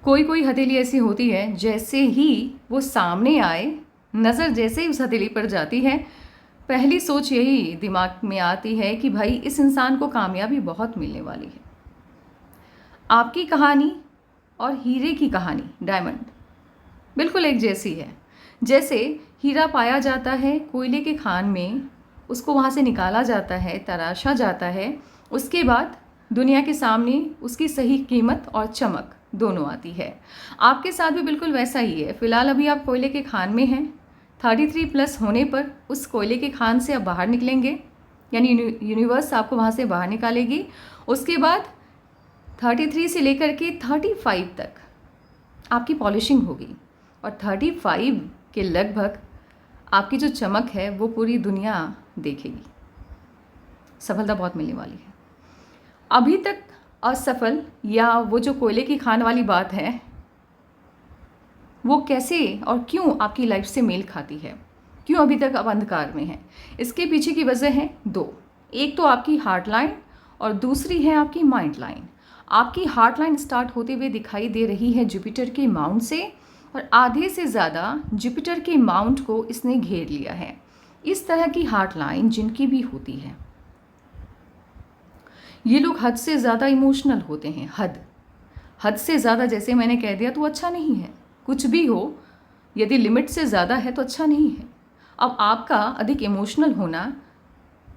कोई कोई हथेली ऐसी होती है, जैसे ही वो सामने आए, नज़र जैसे ही उस हथेली पर जाती है, पहली सोच यही दिमाग में आती है कि भाई इस इंसान को कामयाबी बहुत मिलने वाली है। आपकी कहानी और हीरे की कहानी, डायमंड, बिल्कुल एक जैसी है। जैसे हीरा पाया जाता है कोयले के खान में, उसको वहाँ से निकाला जाता है, तराशा जाता है, उसके बाद दुनिया के सामने उसकी सही कीमत और चमक दोनों आती है। आपके साथ भी बिल्कुल वैसा ही है। फ़िलहाल अभी आप कोयले के खान में हैं। 33+ होने पर उस कोयले के खान से आप बाहर निकलेंगे, यानी यूनिवर्स आपको वहाँ से बाहर निकालेगी। उसके बाद 33 से लेकर के 35 तक आपकी पॉलिशिंग होगी, और 35 के लगभग आपकी जो चमक है वो पूरी दुनिया देखेगी। सफलता बहुत मिलने वाली है। अभी तक असफल, या वो जो कोयले की खान वाली बात है, वो कैसे और क्यों आपकी लाइफ से मेल खाती है, क्यों अभी तक आप अंधकार में हैं? इसके पीछे की वजह है दो। एक तो आपकी हार्ट लाइन और दूसरी है आपकी माइंड लाइन। आपकी हार्ट लाइन स्टार्ट होते हुए दिखाई दे रही है जुपिटर के माउंट से, और आधे से ज़्यादा जुपिटर के माउंट को इसने घेर लिया है। इस तरह की हार्ट लाइन जिनकी भी होती है, ये लोग हद से ज़्यादा इमोशनल होते हैं। हद से ज़्यादा, जैसे मैंने कह दिया, तो अच्छा नहीं है। कुछ भी हो, यदि लिमिट से ज़्यादा है तो अच्छा नहीं है। अब आपका अधिक इमोशनल होना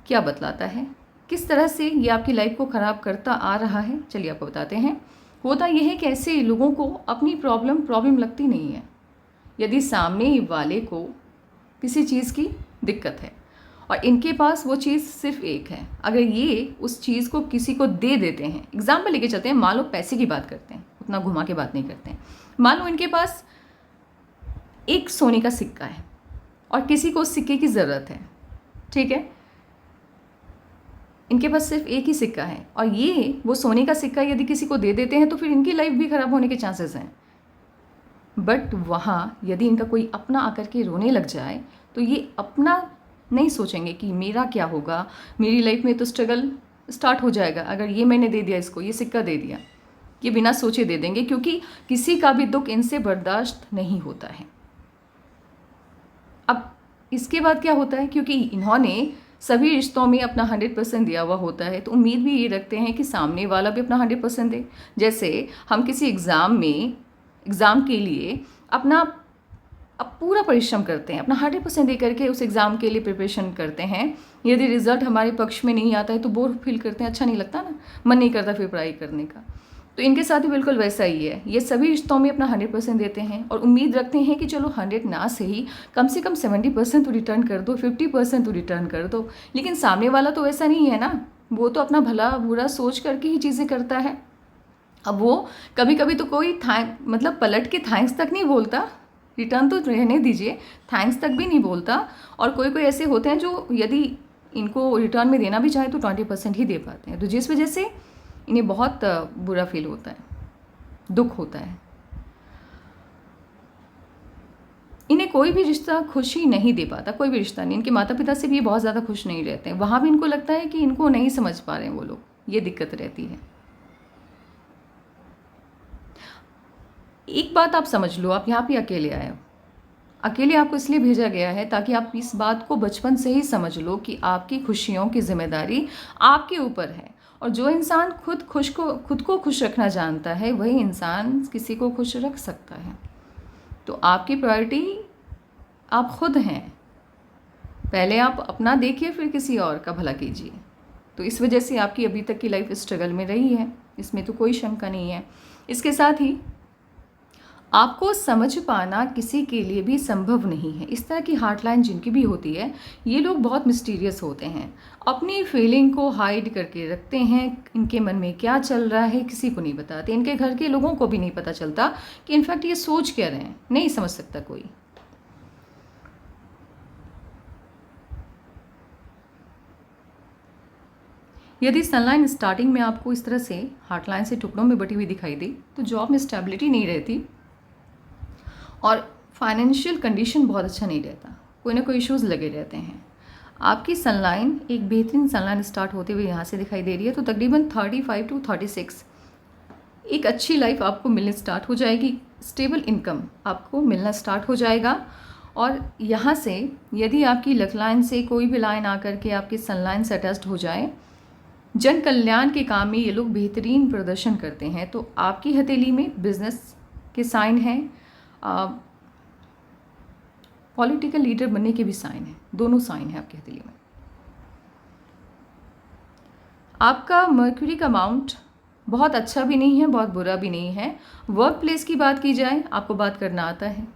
क्या बतलाता है, किस तरह से ये आपकी लाइफ को ख़राब करता आ रहा है, चलिए आपको बताते हैं। होता यह है कि ऐसे लोगों को अपनी प्रॉब्लम लगती नहीं है। यदि सामने वाले को किसी चीज़ की दिक्कत है और इनके पास वो चीज़ सिर्फ एक है, अगर ये उस चीज़ को किसी को दे देते हैं, एग्जाम्पल लेके चलते हैं, मान लो पैसे की बात करते हैं, उतना घुमा के बात नहीं करते हैं। मान लो इनके पास एक सोने का सिक्का है और किसी को उस सिक्के की ज़रूरत है, ठीक है। इनके पास सिर्फ एक ही सिक्का है और ये वो सोने का सिक्का यदि किसी को दे देते हैं तो फिर इनकी लाइफ भी ख़राब होने के चांसेस हैं। बट वहाँ यदि इनका कोई अपना आकर के रोने लग जाए तो ये अपना नहीं सोचेंगे कि मेरा क्या होगा, मेरी लाइफ में तो स्ट्रगल स्टार्ट हो जाएगा अगर ये मैंने दे दिया, इसको ये सिक्का दे दिया। ये बिना सोचे दे देंगे, क्योंकि किसी का भी दुख इनसे बर्दाश्त नहीं होता है। अब इसके बाद क्या होता है, क्योंकि इन्होंने सभी रिश्तों में अपना 100% दिया हुआ होता है, तो उम्मीद भी ये रखते हैं कि सामने वाला भी अपना 100% दे। जैसे हम किसी एग्ज़ाम के लिए अपना अब पूरा परिश्रम करते हैं, अपना 100% दे करके उस एग्ज़ाम के लिए प्रिपरेशन करते हैं। यदि रिज़ल्ट हमारे पक्ष में नहीं आता है तो बोर फील करते हैं, अच्छा नहीं लगता ना, मन नहीं करता फिर पढ़ाई करने का। तो इनके साथ भी बिल्कुल वैसा ही है। ये सभी रिश्तों में अपना 100% देते हैं और उम्मीद रखते हैं कि चलो 100 ना सही, कम से कम 70% तो रिटर्न कर दो, 50% तो रिटर्न कर दो। लेकिन सामने वाला तो वैसा नहीं है ना, वो तो अपना भला बुरा सोच करके ही चीज़ें करता है। अब वो कभी कभी तो कोई मतलब पलट के थैंक्स तक नहीं बोलता, रिटर्न तो रहने दीजिए, थैंक्स तक भी नहीं बोलता। और कोई कोई ऐसे होते हैं जो यदि इनको रिटर्न में देना भी चाहे तो 20% ही दे पाते हैं, तो जिस वजह से इन्हें बहुत बुरा फील होता है, दुख होता है। इन्हें कोई भी रिश्ता खुशी नहीं दे पाता, कोई भी रिश्ता नहीं। इनके माता पिता से भी ये बहुत ज़्यादा खुश नहीं रहते हैं, वहाँ भी इनको लगता है कि इनको नहीं समझ पा रहे हैं वो लोग, ये दिक्कत रहती है। एक बात आप समझ लो, आप यहाँ पे अकेले आए हो। अकेले आपको इसलिए भेजा गया है ताकि आप इस बात को बचपन से ही समझ लो कि आपकी खुशियों की जिम्मेदारी आपके ऊपर है। और जो इंसान खुद को खुश रखना जानता है, वही इंसान किसी को खुश रख सकता है। तो आपकी प्रायोरिटी आप खुद हैं। पहले आप अपना देखिए, फिर किसी और का भला कीजिए। तो इस वजह से आपकी अभी तक की लाइफ स्ट्रगल में रही है, इसमें तो कोई शंका नहीं है। इसके साथ ही आपको समझ पाना किसी के लिए भी संभव नहीं है। इस तरह की हार्ट लाइन जिनकी भी होती है, ये लोग बहुत मिस्टीरियस होते हैं, अपनी फीलिंग को हाइड करके रखते हैं। इनके मन में क्या चल रहा है किसी को नहीं बताते, इनके घर के लोगों को भी नहीं पता चलता कि इनफैक्ट ये सोच क्या रहे हैं, नहीं समझ सकता कोई। यदि सनलाइन स्टार्टिंग में आपको इस तरह से हार्ट लाइन से टुकड़ों में बटी हुई दिखाई दी, तो जॉब में स्टेबिलिटी नहीं रहती और फाइनेंशियल कंडीशन बहुत अच्छा नहीं रहता, कोई ना कोई इश्यूज़ लगे रहते हैं। आपकी सनलाइन, एक बेहतरीन सनलाइन स्टार्ट होते हुए यहाँ से दिखाई दे रही है, तो तकरीबन 35 to 36 एक अच्छी लाइफ आपको मिलने स्टार्ट हो जाएगी, स्टेबल इनकम आपको मिलना स्टार्ट हो जाएगा। और यहाँ से यदि आपकी लक लाइन से कोई भी लाइन आकर के आपकी सन लाइन से अटैच्ड हो जाए, जन कल्याण के काम में ये लोग बेहतरीन प्रदर्शन करते हैं, तो आपकी हथेली में बिजनेस के साइन हैं, पॉलिटिकल लीडर बनने के भी साइन हैं, दोनों साइन हैं आपकी हथेली में। आपका मर्क्यूरी का माउंट बहुत अच्छा भी नहीं है, बहुत बुरा भी नहीं है। वर्क प्लेस की बात की जाए, आपको बात करना आता है,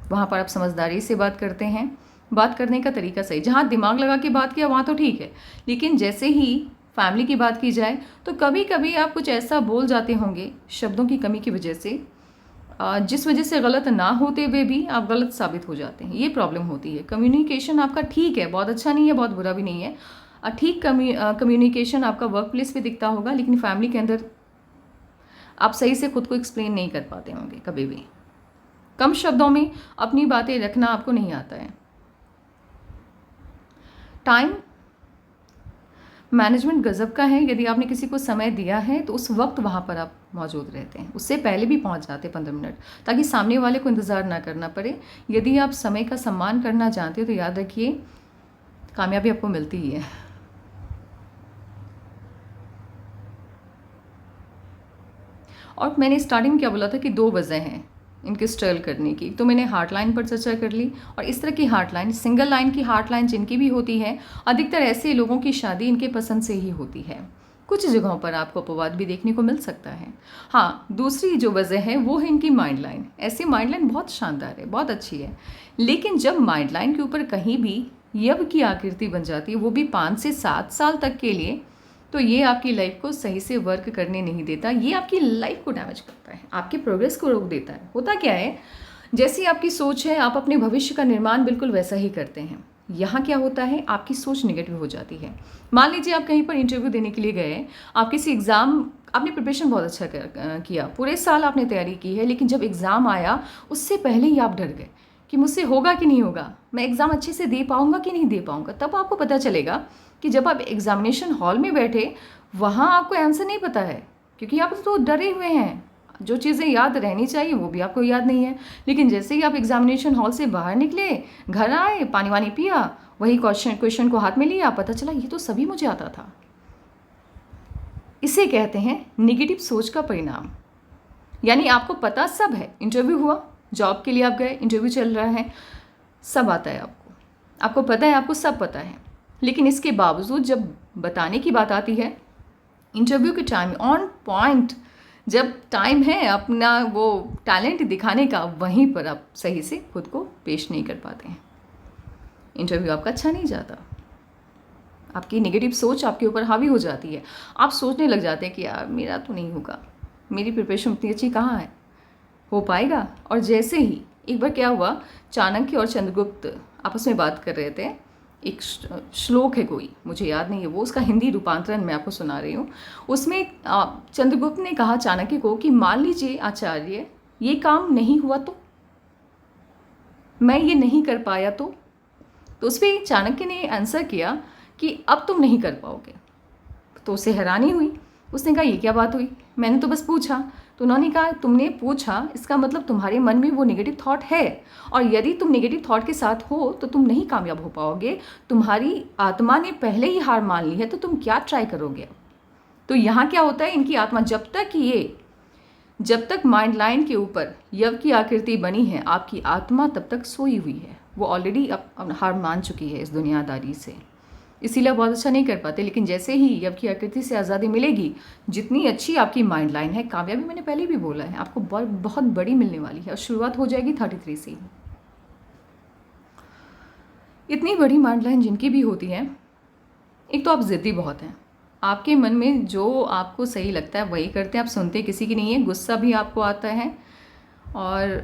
वहाँ पर आप समझदारी से बात करते हैं, बात करने का तरीका सही, जहाँ दिमाग लगा के बात किया वहाँ तो ठीक है, लेकिन जैसे ही फैमिली की बात की जाए तो कभी कभी आप कुछ ऐसा बोल जाते होंगे शब्दों की कमी की वजह से, जिस वजह से गलत ना होते हुए भी आप गलत साबित हो जाते हैं। ये प्रॉब्लम होती है। कम्युनिकेशन आपका ठीक है, बहुत अच्छा नहीं है, बहुत बुरा भी नहीं है, ठीक कम्युनिकेशन आपका वर्क प्लेस पे दिखता होगा, लेकिन फैमिली के अंदर आप सही से खुद को एक्सप्लेन नहीं कर पाते होंगे कभी भी। कम शब्दों में अपनी बातें रखना आपको नहीं आता है। टाइम मैनेजमेंट गजब का है। यदि आपने किसी को समय दिया है तो उस वक्त वहाँ पर आप मौजूद रहते हैं, उससे पहले भी पहुँच जाते हैं 15 मिनट, ताकि सामने वाले को इंतज़ार ना करना पड़े। यदि आप समय का सम्मान करना जानते हो तो याद रखिए कामयाबी आपको मिलती ही है। और मैंने स्टार्टिंग में क्या बोला था कि 2 वजह हैं इनके स्ट्रगल करने की, तो मैंने हार्ट लाइन पर चर्चा कर ली। और इस तरह की हार्ट लाइन, सिंगल लाइन की हार्ट लाइन जिनकी भी होती है, अधिकतर ऐसे लोगों की शादी इनके पसंद से ही होती है। कुछ जगहों पर आपको अपवाद भी देखने को मिल सकता है। हाँ, दूसरी जो वजह है वो है इनकी माइंड लाइन। ऐसी माइंड लाइन बहुत शानदार है, बहुत अच्छी है, लेकिन जब माइंड लाइन के ऊपर कहीं भी यव की आकृति बन जाती है, वो भी 5 से 7 साल तक के लिए, तो ये आपकी लाइफ को सही से वर्क करने नहीं देता। ये आपकी लाइफ को डैमेज करता है, आपके प्रोग्रेस को रोक देता है। होता क्या है, जैसी आपकी सोच है आप अपने भविष्य का निर्माण बिल्कुल वैसा ही करते हैं। यहाँ क्या होता है, आपकी सोच नेगेटिव हो जाती है। मान लीजिए आप कहीं पर इंटरव्यू देने के लिए गए, आप किसी एग्ज़ाम, आपने प्रिपरेशन बहुत अच्छा किया, पूरे साल आपने तैयारी की है, लेकिन जब एग्ज़ाम आया उससे पहले ही आप डर गए कि मुझसे होगा कि नहीं होगा, मैं एग्ज़ाम अच्छे से दे पाऊँगा कि नहीं दे पाऊँगा। तब आपको पता चलेगा कि जब आप एग्जामिनेशन हॉल में बैठे, वहाँ आपको आंसर नहीं पता है, क्योंकि आप तो डरे हुए हैं। जो चीज़ें याद रहनी चाहिए वो भी आपको याद नहीं है। लेकिन जैसे ही आप एग्जामिनेशन हॉल से बाहर निकले, घर आए, पानी वानी पिया, वही क्वेश्चन को हाथ में लिया, पता चला ये तो सभी मुझे आता था। इसे कहते हैं निगेटिव सोच का परिणाम। यानी आपको पता सब है, इंटरव्यू हुआ, जॉब के लिए आप गए, इंटरव्यू चल रहा है, सब आता है आपको पता है, आपको सब पता है, लेकिन इसके बावजूद जब बताने की बात आती है, इंटरव्यू के टाइम ऑन पॉइंट जब टाइम है अपना वो टैलेंट दिखाने का, वहीं पर आप सही से खुद को पेश नहीं कर पाते हैं। इंटरव्यू आपका अच्छा नहीं जाता, आपकी नेगेटिव सोच आपके ऊपर हावी हो जाती है। आप सोचने लग जाते हैं कि यार मेरा तो नहीं होगा, मेरी प्रिपरेशन उतनी अच्छी कहाँ है, हो पाएगा। और जैसे ही एक बार क्या हुआ, चाणक्य और चंद्रगुप्त आपस में बात कर रहे थे। एक श्लोक है कोई, मुझे याद नहीं है वो, उसका हिंदी रूपांतरण मैं आपको सुना रही हूँ। उसमें चंद्रगुप्त ने कहा चाणक्य को कि मान लीजिए आचार्य ये काम नहीं हुआ तो, मैं ये नहीं कर पाया तो उस पर चाणक्य ने आंसर किया कि अब तुम नहीं कर पाओगे। तो उसे हैरानी हुई, उसने कहा ये क्या बात हुई, मैंने तो बस पूछा। तो उन्होंने कहा तुमने पूछा, इसका मतलब तुम्हारे मन में वो नेगेटिव थॉट है, और यदि तुम नेगेटिव थॉट के साथ हो तो तुम नहीं कामयाब हो पाओगे। तुम्हारी आत्मा ने पहले ही हार मान ली है, तो तुम क्या ट्राई करोगे। तो यहाँ क्या होता है, इनकी आत्मा जब तक माइंड लाइन के ऊपर यव की आकृति बनी है, आपकी आत्मा तब तक सोई हुई है, वो ऑलरेडी अब हार मान चुकी है इस दुनियादारी से, इसीलिए बहुत अच्छा नहीं कर पाते। लेकिन जैसे ही यव की आकृति से आज़ादी मिलेगी, जितनी अच्छी आपकी माइंड लाइन है, कामयाबी मैंने पहले भी बोला है आपको बहुत बड़ी मिलने वाली है, और शुरुआत हो जाएगी 33 से ही। इतनी बड़ी माइंड लाइन जिनकी भी होती है, एक तो आप ज़िद्दी बहुत हैं, आपके मन में जो आपको सही लगता है वही करते हैं, आप सुनते किसी की नहीं है, गुस्सा भी आपको आता है। और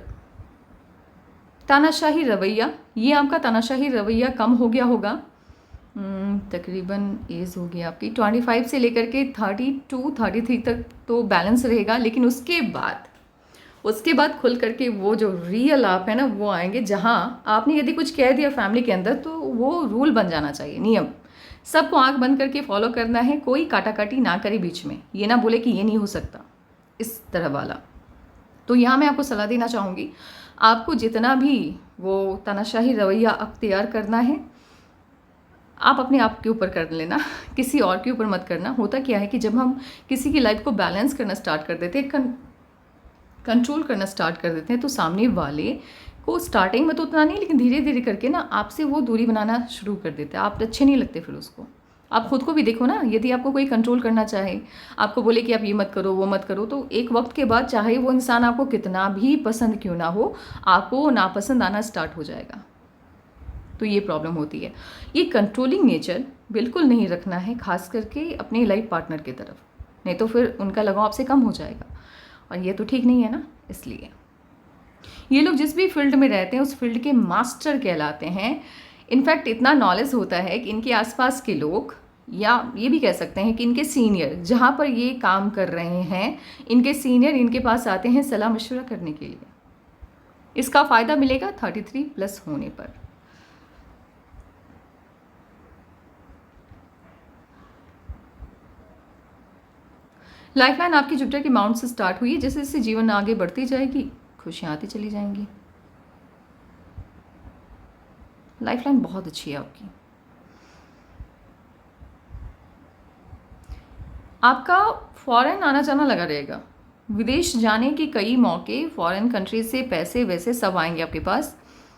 तानाशाही रवैया, ये आपका तानाशाही रवैया कम हो गया होगा, तकरीबन एज होगी आपकी 25 से लेकर के 32-33 तक तो बैलेंस रहेगा। लेकिन उसके बाद खुल करके वो जो रियल आप है ना, वो आएंगे, जहाँ आपने यदि कुछ कह दिया फैमिली के अंदर तो वो रूल बन जाना चाहिए, नियम, सबको आंख बंद करके फॉलो करना है, कोई काटाकाटी ना करे बीच में, ये ना बोले कि ये नहीं हो सकता, इस तरह वाला। तो यहाँ मैं आपको सलाह देना चाहूँगी, आपको जितना भी वो तानाशाही रवैया अख्तियार करना है, आप अपने आप के ऊपर कर लेना, किसी और के ऊपर मत करना। होता क्या है कि जब हम किसी की लाइफ को बैलेंस करना स्टार्ट कर देते हैं, कंट्रोल करना स्टार्ट कर देते हैं, तो सामने वाले को स्टार्टिंग में तो उतना नहीं, लेकिन धीरे धीरे करके ना आपसे वो दूरी बनाना शुरू कर देते हैं। आप अच्छे नहीं लगते फिर उसको। आप खुद को भी देखो ना, यदि आपको कोई कंट्रोल करना चाहे, आपको बोले कि आप ये मत करो वो मत करो, तो एक वक्त के बाद चाहे वो इंसान आपको कितना भी पसंद क्यों ना हो, आपको नापसंद आना स्टार्ट हो जाएगा। तो ये प्रॉब्लम होती है। ये कंट्रोलिंग नेचर बिल्कुल नहीं रखना है, खास करके अपने लाइफ पार्टनर की तरफ, नहीं तो फिर उनका लगाव आपसे कम हो जाएगा, और ये तो ठीक नहीं है ना। इसलिए ये लोग जिस भी फील्ड में रहते हैं उस फील्ड के मास्टर कहलाते हैं। इनफैक्ट इतना नॉलेज होता है कि इनके आसपास के लोग, या ये भी कह सकते हैं कि इनके सीनियर जहाँ पर ये काम कर रहे हैं, इनके सीनियर इनके पास आते हैं सलाह मशवरा करने के लिए। इसका फ़ायदा मिलेगा 33+ होने पर। लाइफलाइन आपकी जुपिटर के माउंट से स्टार्ट हुई है। जैसे जैसे जीवन आगे बढ़ती जाएगी, खुशियाँ आती चली जाएंगी। लाइफलाइन बहुत अच्छी है आपकी। आपका फॉरेन आना जाना लगा रहेगा, विदेश जाने के कई मौके, फॉरेन कंट्री से पैसे वैसे सब आएंगे आपके पास,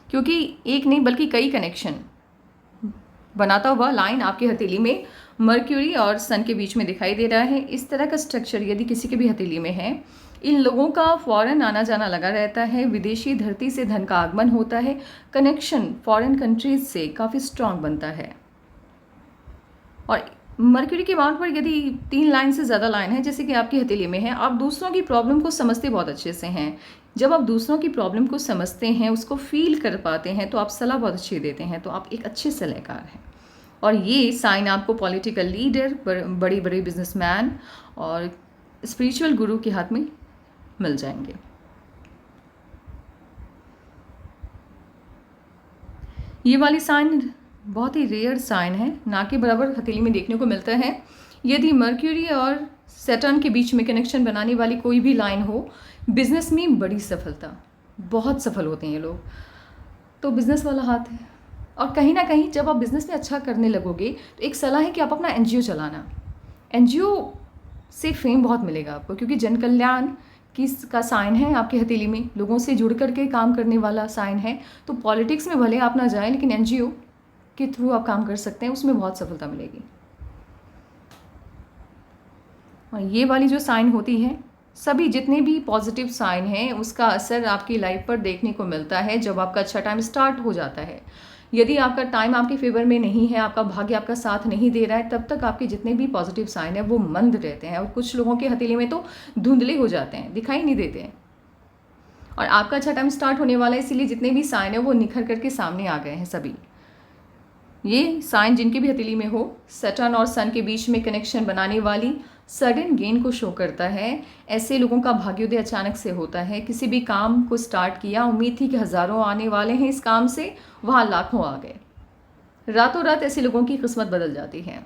क्योंकि एक नहीं बल्कि कई कनेक्शन बनाता हुआ लाइन आपकी हथेली में मर्क्यूरी और सन के बीच में दिखाई दे रहा है। इस तरह का स्ट्रक्चर यदि किसी के भी हथेली में है, इन लोगों का फॉरेन आना जाना लगा रहता है, विदेशी धरती से धन का आगमन होता है, कनेक्शन फॉरेन कंट्रीज से काफ़ी स्ट्रांग बनता है। और मर्क्यूरी के माउंट पर यदि 3 लाइन से ज़्यादा लाइन है, जैसे कि आपकी हथेली में है, आप दूसरों की प्रॉब्लम को समझते बहुत अच्छे से हैं। जब आप दूसरों की प्रॉब्लम को समझते हैं, उसको फील कर पाते हैं, तो आप सलाह बहुत अच्छी देते हैं, तो आप एक अच्छे सलाहकार हैं। और ये साइन आपको पॉलिटिकल लीडर, बड़े बड़े बिजनेसमैन और स्पिरिचुअल गुरु के हाथ में मिल जाएंगे। ये वाली साइन बहुत ही रेयर साइन है, ना के बराबर हथेली में देखने को मिलता है। यदि मर्क्यूरी और सैटर्न के बीच में कनेक्शन बनाने वाली कोई भी लाइन हो, बिजनेस में बड़ी सफलता, बहुत सफल होते हैं ये लोग। तो बिजनेस वाला हाथ है। और कहीं ना कहीं जब आप बिजनेस में अच्छा करने लगोगे, तो एक सलाह है कि आप अपना एनजीओ चलाना। एनजीओ से फेम बहुत मिलेगा आपको, क्योंकि जन कल्याण का साइन है आपकी हथेली में, लोगों से जुड़ करके काम करने वाला साइन है। तो पॉलिटिक्स में भले आप ना जाएं, लेकिन एनजीओ के थ्रू आप काम कर सकते हैं, उसमें बहुत सफलता मिलेगी। और ये वाली जो साइन होती है, सभी जितने भी पॉजिटिव साइन हैं, उसका असर आपकी लाइफ पर देखने को मिलता है जब आपका अच्छा टाइम स्टार्ट हो जाता है। यदि आपका टाइम आपके फेवर में नहीं है, आपका भाग्य आपका साथ नहीं दे रहा है, तब तक आपके जितने भी पॉजिटिव साइन है वो मंद रहते हैं, और कुछ लोगों के हथेली में तो धुंधले हो जाते हैं, दिखाई नहीं देते हैं। और आपका अच्छा टाइम स्टार्ट होने वाला है, इसीलिए जितने भी साइन है वो निखर करके सामने आ गए हैं सभी। ये साइन जिनकी भी हथेली में हो, सैटर्न और सन के बीच में कनेक्शन बनाने वाली सडन गेन को शो करता है। ऐसे लोगों का भाग्योदय अचानक से होता है। किसी भी काम को स्टार्ट किया, उम्मीद थी कि हज़ारों आने वाले हैं इस काम से, वहाँ लाखों आ गए। रातों रात ऐसे लोगों की किस्मत बदल जाती है।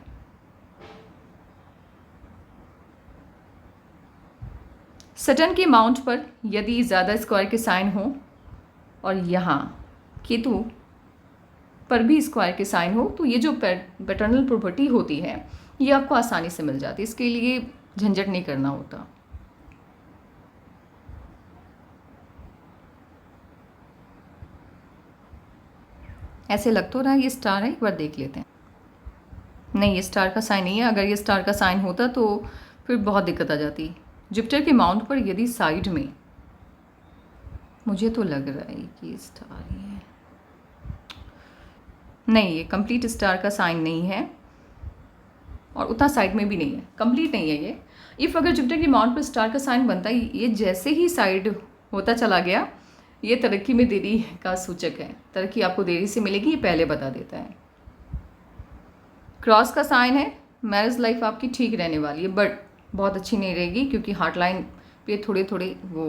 सटर्न के माउंट पर यदि ज़्यादा स्क्वायर के साइन हो, और यहाँ केतु पर भी स्क्वायर के साइन हो, तो ये जो पैटर्नल प्रॉपर्टी होती है ये आपको आसानी से मिल जाती है। इसके लिए झंझट नहीं करना होता। ऐसे लग तो रहा है ये स्टार है, एक बार देख लेते हैं। नहीं, ये स्टार का साइन नहीं है। अगर ये स्टार का साइन होता तो फिर बहुत दिक्कत आ जाती। जुपिटर के माउंट पर यदि साइड में, मुझे तो लग रहा है कि स्टार ही है। नहीं, ये कंप्लीट स्टार का साइन नहीं है, और उतना साइड में भी नहीं है, कंप्लीट नहीं है ये। इफ़ अगर जुपिटर के माउंट पर स्टार का साइन बनता है, ये जैसे ही साइड होता चला गया, ये तरक्की में देरी का सूचक है। तरक्की आपको देरी से मिलेगी, ये पहले बता देता है। क्रॉस का साइन है, मैरिज लाइफ आपकी ठीक रहने वाली है, बट बहुत अच्छी नहीं रहेगी, क्योंकि हार्ट लाइन पे थोड़े थोड़े वो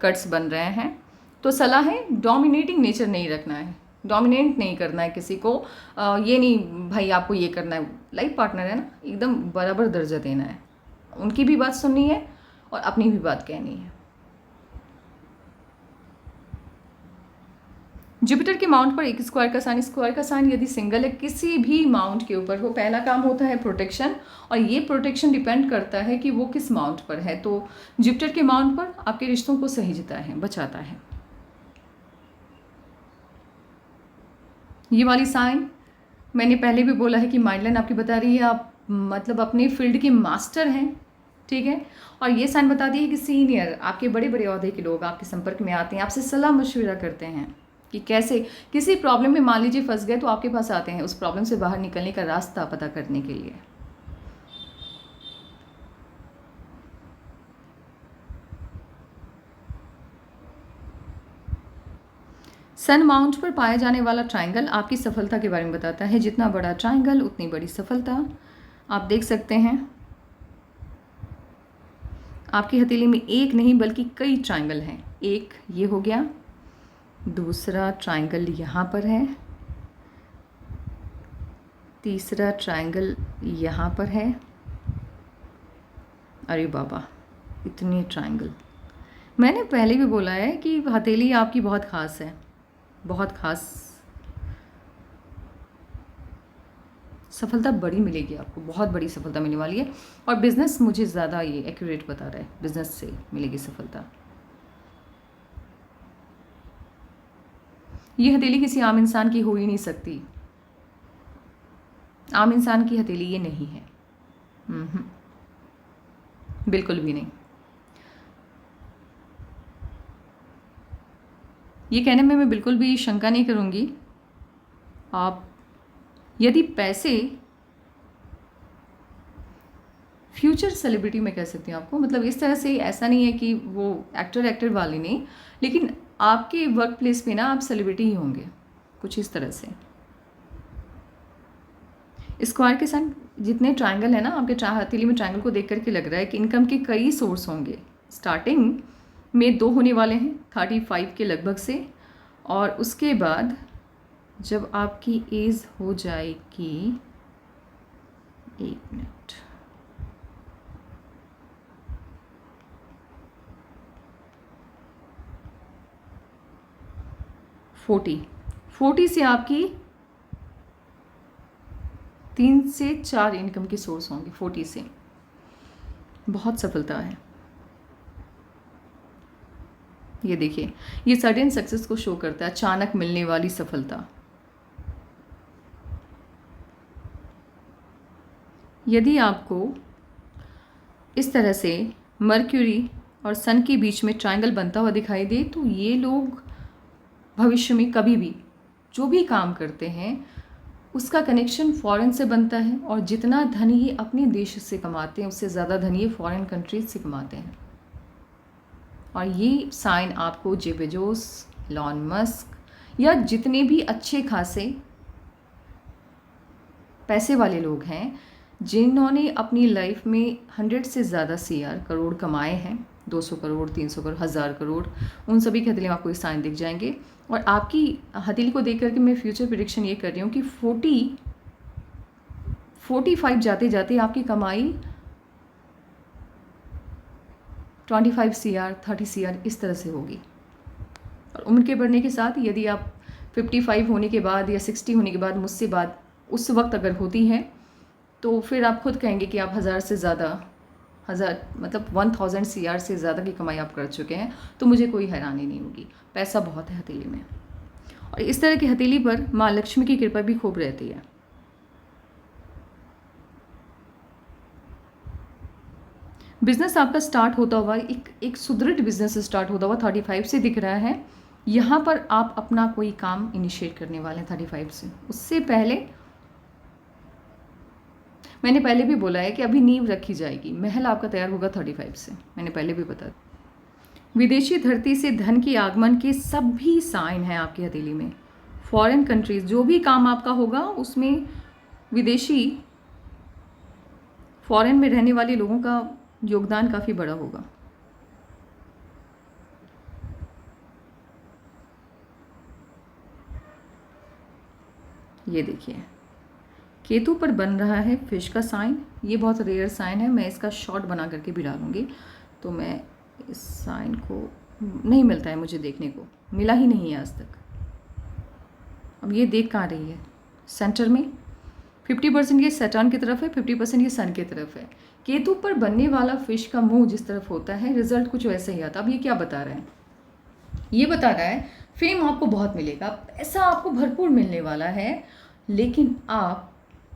कट्स बन रहे हैं। तो सलाह है, डोमिनेटिंग नेचर नहीं रखना है, डोमिनेट नहीं करना है किसी को। ये नहीं भाई आपको ये करना है, लाइफ पार्टनर है ना, एकदम बराबर दर्जा देना है। उनकी भी बात सुननी है, और अपनी भी बात कहनी है। जुपिटर के माउंट पर एक स्क्वायर का साइन यदि सिंगल है किसी भी माउंट के ऊपर हो, पहला काम होता है प्रोटेक्शन, और ये प्रोटेक्शन डिपेंड करता है कि वो किस माउंट पर है। तो जुपिटर के माउंट पर आपके रिश्तों को सहेजता है, बचाता है। ये वाली साइन मैंने पहले भी बोला है कि माइंडलाइन आपकी बता रही है आप मतलब अपने फील्ड के मास्टर हैं, ठीक है। और ये साइन बताती है कि सीनियर, आपके बड़े बड़े ओहदे के लोग आपके संपर्क में आते हैं, आपसे सलाह मशवरा करते हैं कि कैसे किसी प्रॉब्लम में मान लीजिए फंस गए तो आपके पास आते हैं उस प्रॉब्लम से बाहर निकलने का रास्ता पता करने के लिए। सन माउंट पर पाया जाने वाला ट्रायंगल आपकी सफलता के बारे में बताता है। जितना बड़ा ट्रायंगल उतनी बड़ी सफलता। आप देख सकते हैं आपकी हथेली में एक नहीं बल्कि कई ट्रायंगल हैं। एक ये हो गया, दूसरा ट्रायंगल यहाँ पर है, तीसरा ट्रायंगल यहाँ पर है। अरे बाबा, इतने ट्रायंगल। मैंने पहले भी बोला है कि हथेली आपकी बहुत ख़ास है, बहुत ख़ास। सफलता बड़ी मिलेगी आपको, बहुत बड़ी सफलता मिलने वाली है। और बिज़नेस मुझे ज़्यादा ये एक्यूरेट बता रहा है, बिज़नेस से मिलेगी सफलता। ये हथेली किसी आम इंसान की हो ही नहीं सकती। आम इंसान की हथेली ये नहीं है, बिल्कुल भी नहीं। ये कहने में मैं बिल्कुल भी शंका नहीं करूँगी। आप यदि पैसे, फ्यूचर सेलिब्रिटी मैं कह सकती हूँ आपको, मतलब इस तरह से, ऐसा नहीं है कि वो एक्टर वाले नहीं, लेकिन आपके वर्क प्लेस पे ना आप सेलिब्रिटी ही होंगे, कुछ इस तरह से। स्क्वायर के साथ जितने ट्रायंगल है ना आपके हथेली में, ट्रायंगल को देख करके लग रहा है कि इनकम के कई सोर्स होंगे। स्टार्टिंग में 2 होने वाले हैं 35 के लगभग से, और उसके बाद जब आपकी एज हो जाएगी, 1 मिनट, फोर्टी से आपकी 3 से 4 इनकम के सोर्स होंगे। 40 से बहुत सफलता है। ये देखिए, ये सडन सक्सेस को शो करता है, अचानक मिलने वाली सफलता। यदि आपको इस तरह से मर्क्यूरी और सन के बीच में ट्रायंगल बनता हुआ दिखाई दे, तो ये लोग भविष्य में कभी भी जो भी काम करते हैं उसका कनेक्शन फॉरेन से बनता है, और जितना धन ये अपने देश से कमाते हैं उससे ज़्यादा धन ये फॉरेन कंट्रीज से कमाते हैं। और ये साइन आपको जेफ बेजोस, इलॉन मस्क या जितने भी अच्छे खासे पैसे वाले लोग हैं जिन्होंने अपनी लाइफ में 100 से ज़्यादा करोड़ कमाए हैं, 200 करोड़, 300 करोड़, 1000 करोड़, उन सभी की हथेली में आपको ये साइन दिख जाएंगे। और आपकी हथेली को देख करके मैं फ्यूचर प्रेडिक्शन ये कर रही हूँ कि 45 जाते जाते आपकी कमाई 25 CR, 30 CR इस तरह से होगी। और उम्र के बढ़ने के साथ यदि आप 55 होने के बाद या 60 होने के बाद मुझसे बात उस वक्त अगर होती है तो फिर आप खुद कहेंगे कि आप 1000 से ज़्यादा, 1000 मतलब 1000 CR से ज़्यादा की कमाई आप कर चुके हैं, तो मुझे कोई हैरानी नहीं होगी। पैसा बहुत है हथेली में, और इस तरह की हथेली पर माँ लक्ष्मी की कृपा भी खूब रहती है। बिजनेस आपका स्टार्ट होता हुआ, एक सुदृढ़ बिजनेस स्टार्ट होता हुआ 35 से दिख रहा है। यहाँ पर आप अपना कोई काम इनिशिएट करने वाले हैं 35 से। उससे पहले मैंने पहले भी बोला है कि अभी नींव रखी जाएगी, महल आपका तैयार होगा 35 से, मैंने पहले भी बता। विदेशी धरती से धन के आगमन के सभी साइन हैं आपकी हथेली में। फॉरेन कंट्रीज, जो भी काम आपका होगा उसमें विदेशी, फॉरेन में रहने वाले लोगों का योगदान काफ़ी बड़ा होगा। ये देखिए, केतु पर बन रहा है फिश का साइन। ये बहुत रेयर साइन है, मैं इसका शॉर्ट बना करके भी डालूंगी। तो मैं इस साइन को नहीं मिलता है, मुझे देखने को मिला ही नहीं है आज तक। अब ये देख कहाँ रही है? सेंटर में 50% ये सैटर्न की तरफ है, 50% ये सन की तरफ है। केतु पर बनने वाला फिश का मुंह जिस तरफ होता है, रिजल्ट कुछ वैसे ही आता। अब ये क्या बता रहा है? ये बता रहा है फेम आपको बहुत मिलेगा, पैसा आपको भरपूर मिलने वाला है, लेकिन आप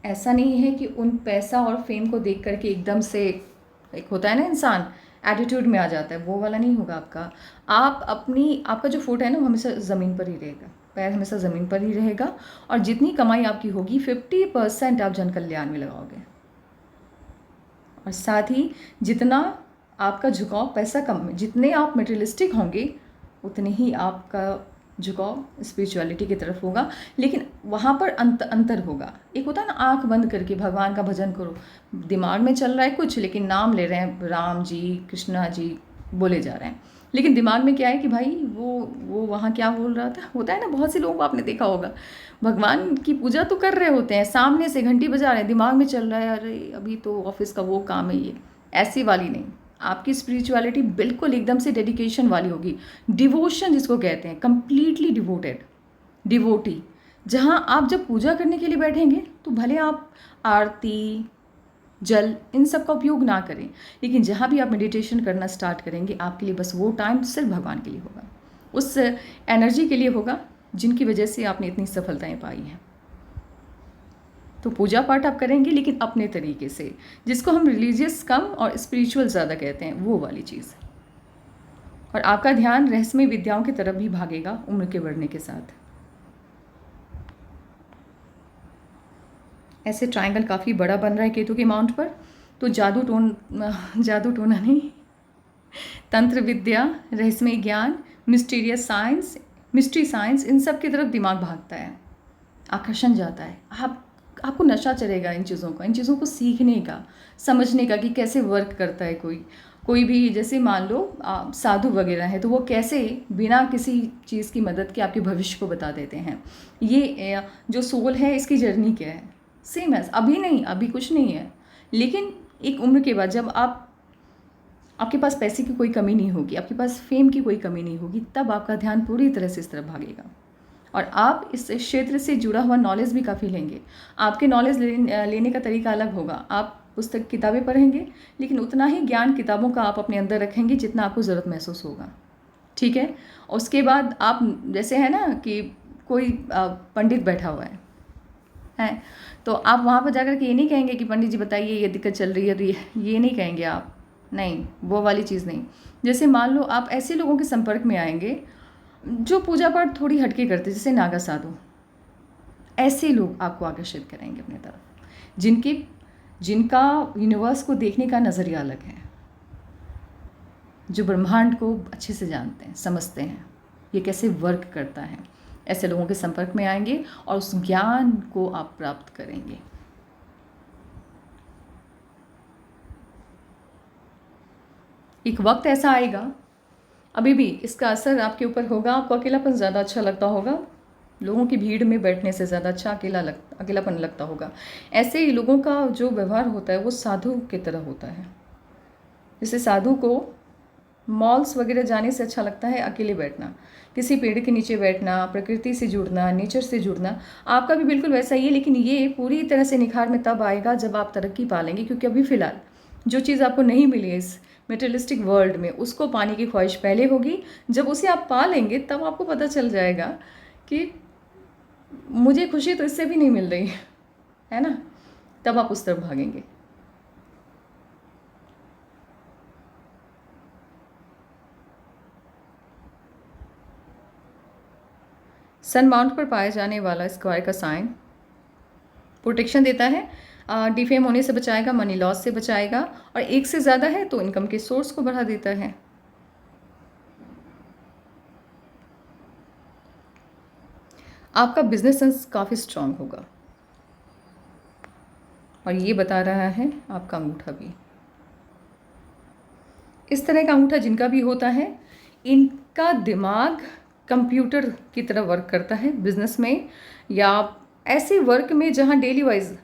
ऐसा नहीं है कि उन पैसा और फेम को देख करके एकदम से, एक होता है ना इंसान एटीट्यूड में आ जाता है, वो वाला नहीं होगा आपका। आपका जो फुट है ना वो हमेशा ज़मीन पर ही रहेगा, पैर हमेशा ज़मीन पर ही रहेगा। और जितनी कमाई आपकी होगी 50% आप जन कल्याण में लगाओगे। और साथ ही जितना आपका झुकाव पैसा कम, जितने आप मटेरियलिस्टिक होंगे उतने ही आपका झुकाव स्पिरिचुअलिटी की तरफ होगा। लेकिन वहाँ पर अंतर होगा। एक होता है ना आंख बंद करके भगवान का भजन करो, दिमाग में चल रहा है कुछ, लेकिन नाम ले रहे हैं, राम जी कृष्णा जी बोले जा रहे हैं, लेकिन दिमाग में क्या है कि भाई वो वहाँ क्या बोल रहा था। होता है ना, बहुत से लोगों को आपने देखा होगा, भगवान की पूजा तो कर रहे होते हैं, सामने से घंटी बजा रहे हैं, दिमाग में चल रहा है अरे अभी तो ऑफिस का वो काम है, ये ऐसी वाली नहीं। आपकी स्पिरिचुअलिटी बिल्कुल एकदम से डेडिकेशन वाली होगी, डिवोशन जिसको कहते हैं, कंप्लीटली डिवोटेड, डिवोटी। जहाँ आप जब पूजा करने के लिए बैठेंगे तो भले आप आरती जल इन सब का उपयोग ना करें, लेकिन जहाँ भी आप मेडिटेशन करना स्टार्ट करेंगे आपके लिए बस वो टाइम सिर्फ भगवान के लिए होगा, उस एनर्जी के लिए होगा जिनकी वजह से आपने इतनी सफलताएं पाई हैं। तो पूजा पाठ आप करेंगे लेकिन अपने तरीके से, जिसको हम रिलीजियस कम और स्पिरिचुअल ज़्यादा कहते हैं, वो वाली चीज़। और आपका ध्यान रहस्यमय विद्याओं की तरफ भी भागेगा उम्र के बढ़ने के साथ। ऐसे ट्रायंगल काफ़ी बड़ा बन रहा है केतु के माउंट पर, तो जादू टोना नहीं, तंत्र विद्या, रहस्यमय ज्ञान, मिस्टीरियस साइंस, मिस्ट्री साइंस, इन सब की तरफ दिमाग भागता है, आकर्षण जाता है। आपको नशा चढ़ेगा इन चीज़ों को सीखने का, समझने का कि कैसे वर्क करता है कोई भी। जैसे मान लो साधु वगैरह है तो वो कैसे बिना किसी चीज़ की मदद के आपके भविष्य को बता देते हैं। ये जो सोल है इसकी जर्नी क्या है, सेम है। अभी नहीं, अभी कुछ नहीं है, लेकिन एक उम्र के बाद जब आपके पास पैसे की कोई कमी नहीं होगी, आपके पास फेम की कोई कमी नहीं होगी, तब आपका ध्यान पूरी तरह से इस तरफ भागेगा। और आप इस क्षेत्र से जुड़ा हुआ नॉलेज भी काफ़ी लेंगे। आपके नॉलेज लेने का तरीका अलग होगा। आप पुस्तक किताबें पढ़ेंगे, लेकिन उतना ही ज्ञान किताबों का आप अपने अंदर रखेंगे जितना आपको ज़रूरत महसूस होगा, ठीक है। उसके बाद आप जैसे है ना कि कोई पंडित बैठा हुआ है तो आप वहाँ पर जाकर के ये नहीं कहेंगे कि पंडित जी बताइए ये दिक्कत चल रही है, तो ये नहीं कहेंगे आप, नहीं, वो वाली चीज़ नहीं। जैसे मान लो आप ऐसे लोगों के संपर्क में आएंगे जो पूजा पाठ थोड़ी हटके करते, जैसे नागा साधु, ऐसे लोग आपको आकर्षित करेंगे अपनी तरफ, जिनका यूनिवर्स को देखने का नज़रिया अलग है, जो ब्रह्मांड को अच्छे से जानते हैं, समझते हैं ये कैसे वर्क करता है। ऐसे लोगों के संपर्क में आएंगे और उस ज्ञान को आप प्राप्त करेंगे। एक वक्त ऐसा आएगा, अभी भी इसका असर आपके ऊपर होगा, आपको अकेलापन ज़्यादा अच्छा लगता होगा, लोगों की भीड़ में बैठने से ज़्यादा अच्छा अकेलापन लगता होगा। ऐसे ही लोगों का जो व्यवहार होता है वो साधु की तरह होता है। जैसे साधु को मॉल्स वगैरह जाने से अच्छा लगता है अकेले बैठना, किसी पेड़ के नीचे बैठना, प्रकृति से जुड़ना, नेचर से जुड़ना। आपका भी बिल्कुल वैसा ही है, लेकिन ये पूरी तरह से निखार में तब आएगा जब आप तरक्की पा लेंगे। क्योंकि अभी फ़िलहाल जो चीज़ आपको नहीं मिली है इस मेटेरियलिस्टिक वर्ल्ड में, उसको पाने की ख्वाहिश पहले होगी। जब उसे आप पा लेंगे तब आपको पता चल जाएगा कि मुझे खुशी तो इससे भी नहीं मिल रही है ना, तब आप उस तरफ भागेंगे। सन माउंट पर पाया जाने वाला स्क्वायर का साइन प्रोटेक्शन देता है, डिफेम होने से बचाएगा, मनी लॉस से बचाएगा, और एक से ज़्यादा है तो इनकम के सोर्स को बढ़ा देता है। आपका बिजनेस सेंस काफ़ी स्ट्रांग होगा, और ये बता रहा है आपका अंगूठा भी। इस तरह का अंगूठा जिनका भी होता है, इनका दिमाग कंप्यूटर की तरह वर्क करता है बिजनेस में या ऐसे वर्क में जहाँ डेली वाइज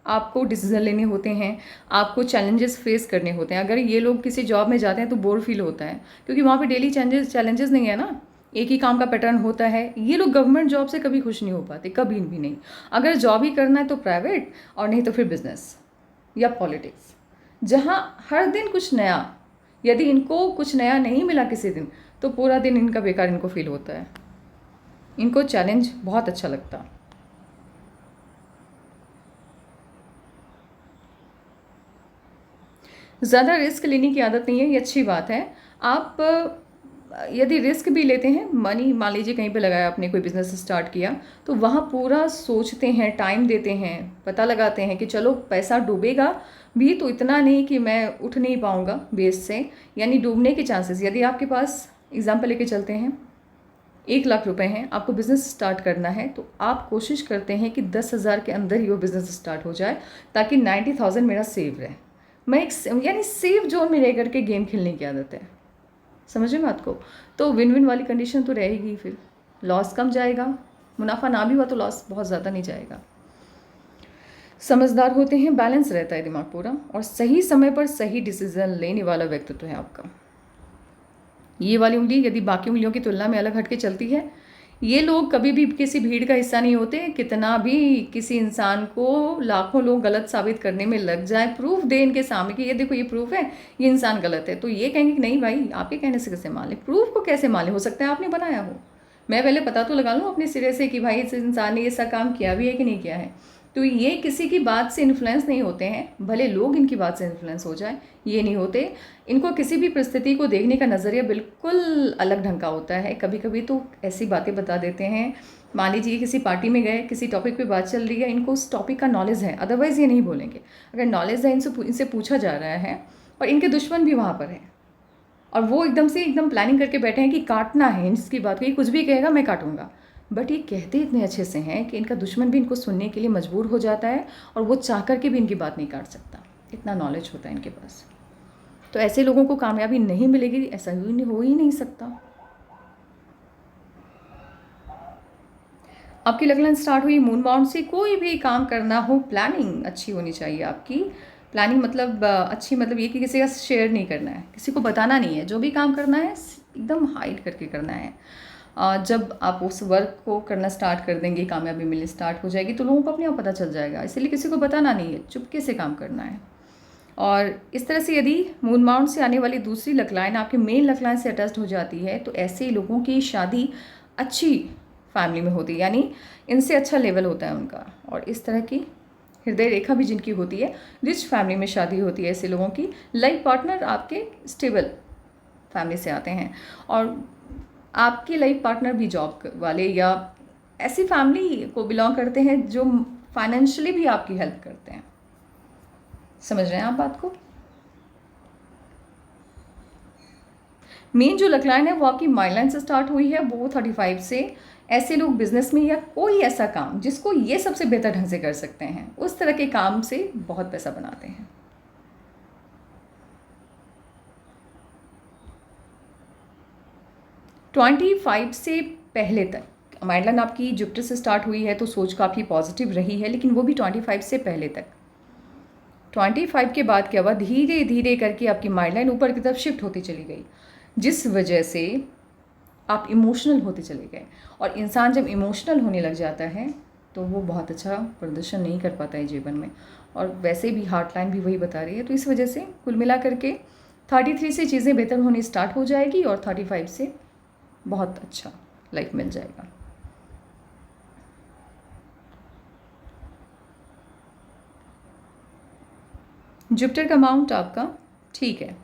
आपको डिसीजन लेने होते हैं, आपको चैलेंजेस फेस करने होते हैं। अगर ये लोग किसी जॉब में जाते हैं तो बोर फील होता है, क्योंकि वहाँ पे डेली चैलेंजेस नहीं है ना, एक ही काम का पैटर्न होता है। ये लोग गवर्नमेंट जॉब से कभी खुश नहीं हो पाते, कभी भी नहीं। अगर जॉब ही करना है तो प्राइवेट, और नहीं तो फिर बिजनेस या पॉलिटिक्स, जहाँ हर दिन कुछ नया। यदि इनको कुछ नया नहीं मिला किसी दिन, तो पूरा दिन इनका बेकार इनको फील होता है। इनको चैलेंज बहुत अच्छा लगता। ज़्यादा रिस्क लेने की आदत नहीं है, ये अच्छी बात है। आप यदि रिस्क भी लेते हैं, मनी मान लीजिए कहीं पे लगाया आपने, कोई बिज़नेस स्टार्ट किया, तो वहाँ पूरा सोचते हैं, टाइम देते हैं, पता लगाते हैं कि चलो पैसा डूबेगा भी तो इतना नहीं कि मैं उठ नहीं पाऊँगा बेस से, यानी डूबने के चांसेस। यदि आपके पास एग्जाम्पल लेके चलते हैं, 1 लाख रुपए हैं, आपको बिज़नेस स्टार्ट करना है, तो आप कोशिश करते हैं कि 10,000 के अंदर ही वो बिज़नेस स्टार्ट हो जाए, ताकि 90,000 मेरा सेव रहे। मैं एक यानी सेफ जोन में रह करके गेम खेलने की आदत है, समझ रहे बात को। तो विन विन वाली कंडीशन तो रहेगी, फिर लॉस कम जाएगा, मुनाफा ना भी हुआ तो लॉस बहुत ज़्यादा नहीं जाएगा। समझदार होते हैं, बैलेंस रहता है दिमाग पूरा, और सही समय पर सही डिसीजन लेने वाला व्यक्तित्व है आपका। ये वाली उंगली यदि बाकी उंगलियों की तुलना में अलग हटके चलती है, ये लोग कभी भी किसी भीड़ का हिस्सा नहीं होते। कितना भी किसी इंसान को लाखों लोग गलत साबित करने में लग जाए, प्रूफ दे इनके सामने कि ये देखो ये प्रूफ है, ये इंसान गलत है, तो ये कहेंगे कि नहीं भाई, आपके कहने से कैसे मान लें, प्रूफ को कैसे मान लें, हो सकता है आपने बनाया हो, मैं पहले पता तो लगा लूँ अपने सिरे से कि भाई इस इंसान ने ऐसा काम किया भी है कि नहीं किया है। तो ये किसी की बात से इन्फ्लुएंस नहीं होते हैं, भले लोग इनकी बात से इन्फ्लुएंस हो जाए, ये नहीं होते। इनको किसी भी परिस्थिति को देखने का नज़रिया बिल्कुल अलग ढंग का होता है। कभी कभी तो ऐसी बातें बता देते हैं, मान लीजिए किसी पार्टी में गए, किसी टॉपिक पे बात चल रही है, इनको उस टॉपिक का नॉलेज है, अदरवाइज़ ये नहीं बोलेंगे। अगर नॉलेज है, इनसे पूछा जा रहा है और इनके दुश्मन भी वहाँ पर हैं, और वो एकदम प्लानिंग करके बैठे हैं कि काटना है इसकी बात को, ये कुछ भी कहेगा मैं काटूंगा, बट ये कहते इतने अच्छे से हैं कि इनका दुश्मन भी इनको सुनने के लिए मजबूर हो जाता है, और वो चाह करके भी इनकी बात नहीं काट सकता, इतना नॉलेज होता है इनके पास। तो ऐसे लोगों को कामयाबी नहीं मिलेगी, ऐसा हो ही नहीं सकता। आपकी लक लाइन स्टार्ट हुई मून बाउंड से। कोई भी काम करना हो, प्लानिंग अच्छी होनी चाहिए आपकी। प्लानिंग मतलब अच्छी मतलब ये कि किसी का शेयर नहीं करना है, किसी को बताना नहीं है, जो भी काम करना है एकदम हाइड करके करना है। जब आप उस वर्क को करना स्टार्ट कर देंगे, कामयाबी मिलनी स्टार्ट हो जाएगी, तो लोगों को अपने आप पता चल जाएगा। इसलिए किसी को बताना नहीं है, चुपके से काम करना है। और इस तरह से यदि मून माउंट से आने वाली दूसरी लक लाइन आपके मेन लक लाइन से अटैच्ड हो जाती है, तो ऐसे लोगों की शादी अच्छी फैमिली में होती है, यानी इनसे अच्छा लेवल होता है उनका। और इस तरह की हृदय रेखा भी जिनकी होती है, रिच फैमिली में शादी होती है ऐसे लोगों की। लाइफ पार्टनर आपके स्टेबल फैमिली से आते हैं, और आपके लाइफ पार्टनर भी जॉब वाले या ऐसी फैमिली को बिलोंग करते हैं जो फाइनेंशियली भी आपकी हेल्प करते हैं। समझ रहे हैं आप बात को। मेन जो लक लाइन है वो आपकी माइंड लाइन से स्टार्ट हुई है, वो 35 से। ऐसे लोग बिजनेस में या कोई ऐसा काम जिसको ये सबसे बेहतर ढंग से कर सकते हैं, उस तरह के काम से बहुत पैसा बनाते हैं। ट्वेंटी 25 से पहले तक माइंड लाइन आपकी जुपिटर से स्टार्ट हुई है, तो सोच काफ़ी पॉजिटिव रही है, लेकिन वो भी 25 से पहले तक। 25 के बाद क्या हुआ, धीरे धीरे करके आपकी माइंड लाइन ऊपर की तरफ शिफ्ट होती चली गई, जिस वजह से आप इमोशनल होते चले गए। और इंसान जब इमोशनल होने लग जाता है तो वो बहुत अच्छा प्रदर्शन नहीं कर पाता है जीवन में, और वैसे भी हार्ट लाइन भी वही बता रही है। तो इस वजह से कुल मिला करके 33 से चीज़ें बेहतर होनी स्टार्ट हो जाएगी, और 35 से बहुत अच्छा लाइफ मिल जाएगा। जुपिटर का अमाउंट आपका ठीक है,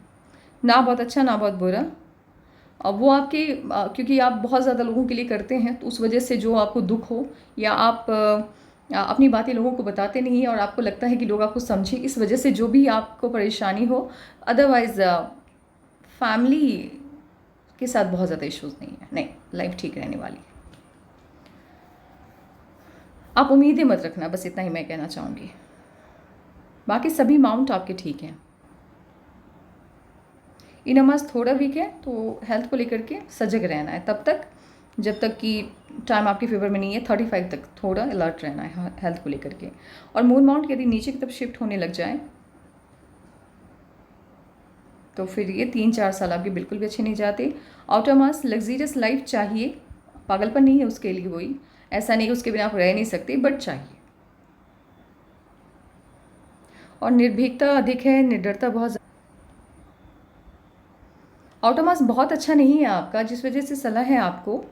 ना बहुत अच्छा ना बहुत बुरा। अब वो आपके क्योंकि आप बहुत ज़्यादा लोगों के लिए करते हैं, तो उस वजह से जो आपको दुख हो, या आप अपनी बातें लोगों को बताते नहीं और आपको लगता है कि लोग आपको समझें, इस वजह से जो भी आपको परेशानी हो, अदरवाइज़ फैमिली के साथ बहुत ज़्यादा इश्यूज़ नहीं है, नहीं, लाइफ ठीक रहने वाली है। आप उम्मीदें मत रखना, बस इतना ही मैं कहना चाहूँगी। बाकी सभी माउंट आपके ठीक हैं। इन मास थोड़ा वीक है, तो हेल्थ को लेकर के सजग रहना है। तब तक जब तक कि टाइम आपके फेवर में नहीं है 35 तक थोड़ा अलर्ट रहना है हेल्थ को लेकर के। और मून माउंट यदि नीचे की तरफ शिफ्ट होने लग जाए तो फिर ये 3-4 साल आपके बिल्कुल भी अच्छे नहीं जाते। आउटर मास लग्जीरियस लाइफ चाहिए, पागलपन नहीं है उसके लिए, वही ऐसा नहीं कि उसके बिना आप रह नहीं सकते, बट चाहिए। और निर्भीकता अधिक है, निडरता बहुत। आउटर मास बहुत अच्छा नहीं है आपका, जिस वजह से सलाह है आपको,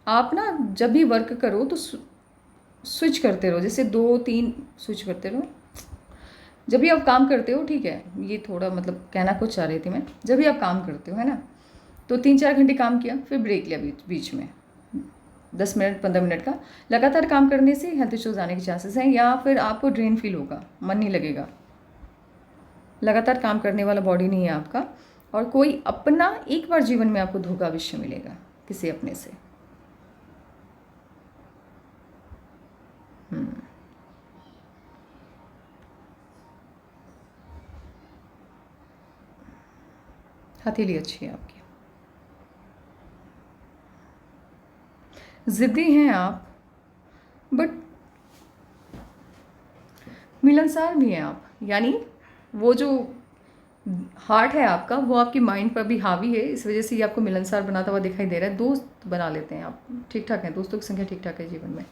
आप ना जब भी वर्क करो तो स्विच करते रहो, जैसे 2-3 स्विच करते रहो जब भी आप काम करते हो, ठीक है। ये थोड़ा मतलब कहना कुछ चाह रही थी मैं, जब भी आप काम करते हो, है ना, तो 3-4 घंटे काम किया, फिर ब्रेक लिया बीच बीच में 10 मिनट 15 मिनट का। लगातार काम करने से हेल्थ इश्यूज आने के चांसेस हैं, या फिर आपको ड्रेन फील होगा, मन नहीं लगेगा। लगातार काम करने वाला बॉडी नहीं है आपका। और कोई अपना एक बार जीवन में आपको धोखा अवश्य मिलेगा किसी अपने से। हथेली अच्छी है आपकी, ज़िद्दी हैं आप, बट मिलनसार भी हैं आप। यानी वो जो हार्ट है आपका, वो आपकी माइंड पर भी हावी है, इस वजह से ये आपको मिलनसार बनाता हुआ दिखाई दे रहा है। दोस्त बना लेते हैं आप, ठीक ठाक हैं, दोस्तों की संख्या ठीक ठाक है जीवन में।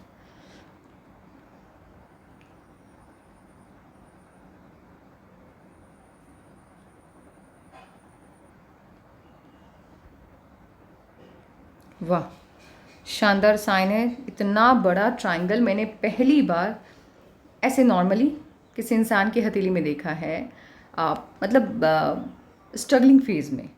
वाह, शानदार साइन है। इतना बड़ा ट्रायंगल मैंने पहली बार ऐसे नॉर्मली किसी इंसान की हथेली में देखा है। आप मतलब स्ट्रगलिंग फेज में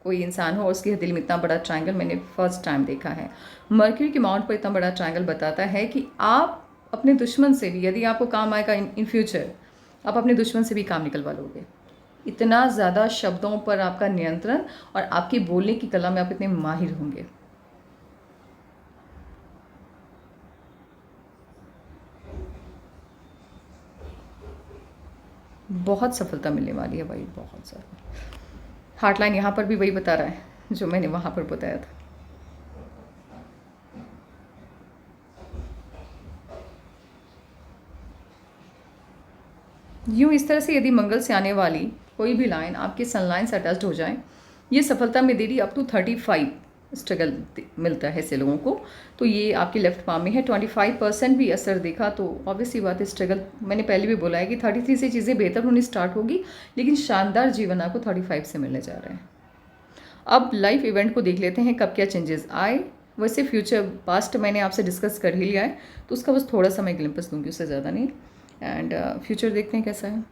कोई इंसान हो और उसकी हथेली में इतना बड़ा ट्रायंगल मैंने फर्स्ट टाइम देखा है। मर्क्यूरी के माउंट पर इतना बड़ा ट्रायंगल बताता है कि आप अपने दुश्मन से भी, यदि आपको काम आएगा इन फ्यूचर, आप अपने दुश्मन से भी काम निकलवा लोगे। इतना ज़्यादा शब्दों पर आपका नियंत्रण, और आपकी बोलने की कला में आप इतने माहिर होंगे। बहुत सफलता मिलने वाली है भाई, बहुत ज़्यादा। हार्टलाइन यहाँ पर भी वही बता रहा है जो मैंने वहाँ पर बताया था। यूँ इस तरह से यदि मंगल से आने वाली कोई भी लाइन आपके सनलाइन से अटैच्ड हो जाए, ये सफलता में देरी अप टू 35 स्ट्रगल मिलता है ऐसे लोगों को। तो ये आपके लेफ्ट पाम में है। 25% भी असर देखा तो ऑब्वियसली बात है, स्ट्रगल मैंने पहले भी बोला है कि 33 से चीज़ें बेहतर होनी स्टार्ट होगी, लेकिन शानदार जीवन आपको 35 से मिलने जा रहे हैं। अब लाइफ इवेंट को देख लेते हैं कब क्या चेंजेस आए। वैसे फ्यूचर पास्ट मैंने आपसे डिस्कस कर ही लिया है, तो उसका बस थोड़ा सा मैं ग्लिम्पस दूंगी, उससे ज़्यादा नहीं। एंड फ्यूचर देखते हैं कैसा है।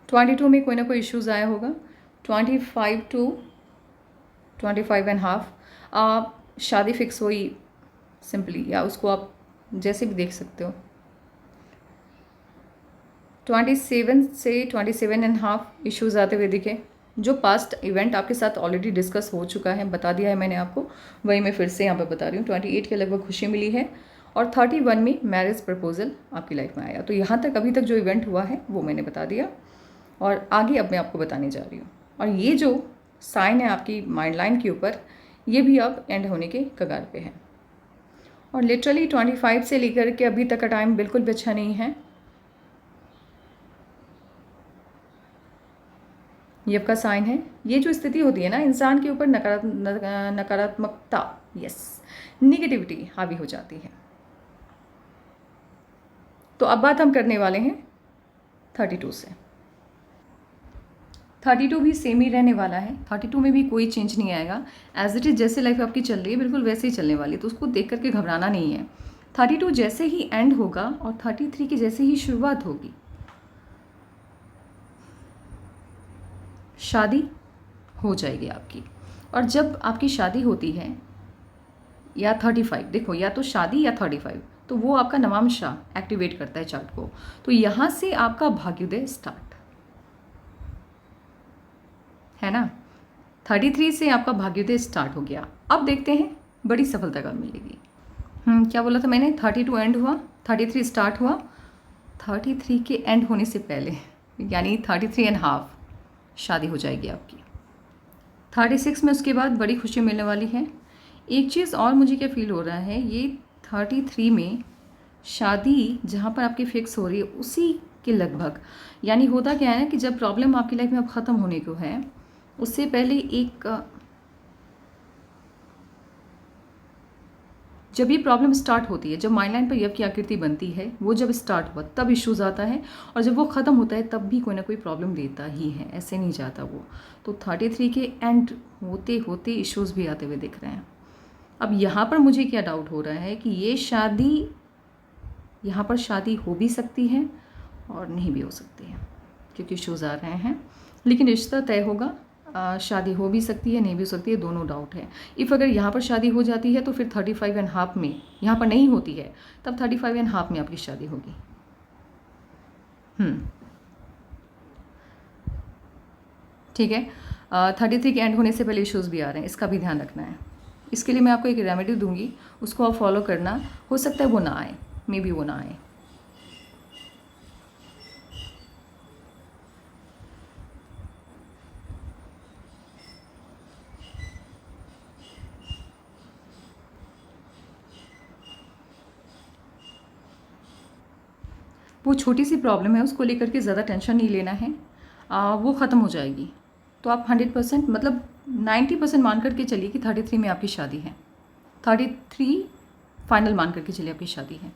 22 में कोई ना कोई इश्यूज़ आया होगा। 25 to 25.5 शादी फिक्स हुई सिंपली, या उसको आप जैसे भी देख सकते हो। 27 से 27.5 इश्यूज़ आते हुए दिखे। जो पास्ट इवेंट आपके साथ ऑलरेडी डिस्कस हो चुका है, बता दिया है मैंने आपको, वही मैं फिर से यहाँ पर बता रही हूँ। 28 के लगभग खुशी मिली है, और 31 में मैरिज प्रपोजल आपकी लाइफ में आया। तो यहाँ तक अभी तक जो इवेंट हुआ है वो मैंने बता दिया, और आगे अब मैं आपको बताने जा रही हूँ। और ये जो साइन है आपकी माइंड लाइन के ऊपर, ये भी अब एंड होने के कगार पे है। और लिटरली 25 से लेकर के अभी तक का टाइम बिल्कुल भी अच्छा नहीं है। ये आपका साइन है। ये जो स्थिति होती है ना, इंसान के ऊपर नकारात्मकता, यस, निगेटिविटी हावी हो जाती है। तो अब बात हम करने वाले हैं 32 से। 32 भी सेम ही रहने वाला है। 32 में भी कोई चेंज नहीं आएगा। एज इट इज़ जैसे लाइफ आपकी चल रही है बिल्कुल वैसे ही चलने वाली है, तो उसको देख करके घबराना नहीं है। 32 जैसे ही एंड होगा और 33 की जैसे ही शुरुआत होगी, शादी हो जाएगी आपकी। और जब आपकी शादी होती है, या 35, देखो या तो शादी या 35, तो वो आपका नवांशा एक्टिवेट करता है चार्ट को। तो यहाँ से आपका भाग्योदय स्टार्ट है ना। 33 से आपका भाग्योदय स्टार्ट हो गया। अब देखते हैं बड़ी सफलता कब मिलेगी। क्या बोला था मैंने? 32 एंड हुआ, 33 स्टार्ट हुआ। 33 के एंड होने से पहले, यानी 33.5 शादी हो जाएगी आपकी। 36 में उसके बाद बड़ी खुशी मिलने वाली है। एक चीज़ और मुझे क्या फील हो रहा है, ये 33 में शादी जहाँ पर आपकी फिक्स हो रही है उसी के लगभग, यानी होता क्या है ना कि जब प्रॉब्लम आपकी लाइफ में अब ख़त्म होने को है, उससे पहले जब ये प्रॉब्लम स्टार्ट होती है, जब माइंड लाइन पर यव की आकृति बनती है, वो जब स्टार्ट हुआ तब इश्यूज़ आता है, और जब वो ख़त्म होता है तब भी कोई ना कोई प्रॉब्लम देता ही है, ऐसे नहीं जाता वो। तो 33 के एंड होते होते इश्यूज़ भी आते हुए दिख रहे हैं। अब यहाँ पर मुझे क्या डाउट हो रहा है कि ये शादी, यहाँ पर शादी हो भी सकती है और नहीं भी हो सकती है, क्योंकि इश्यूज़ आ रहे हैं, लेकिन रिश्ता तय होगा। शादी हो भी सकती है, नहीं भी हो सकती है, दोनों डाउट है। इफ़ अगर यहाँ पर शादी हो जाती है तो फिर 35.5 में, यहाँ पर नहीं होती है तब 35.5 में आपकी शादी होगी। ठीक है। 33 के एंड होने से पहले इश्यूज़ भी आ रहे हैं, इसका भी ध्यान रखना है। इसके लिए मैं आपको एक रेमेडी दूंगी, उसको आप फॉलो करना, हो सकता है वो ना आए, मे बी वो ना आए। वो छोटी सी प्रॉब्लम है, उसको लेकर के ज़्यादा टेंशन नहीं लेना है, वो ख़त्म हो जाएगी। तो आप 100% मतलब 90% मान करके चलिए कि 33 में आपकी शादी है। 33 फाइनल मान करके चलिए आपकी शादी है,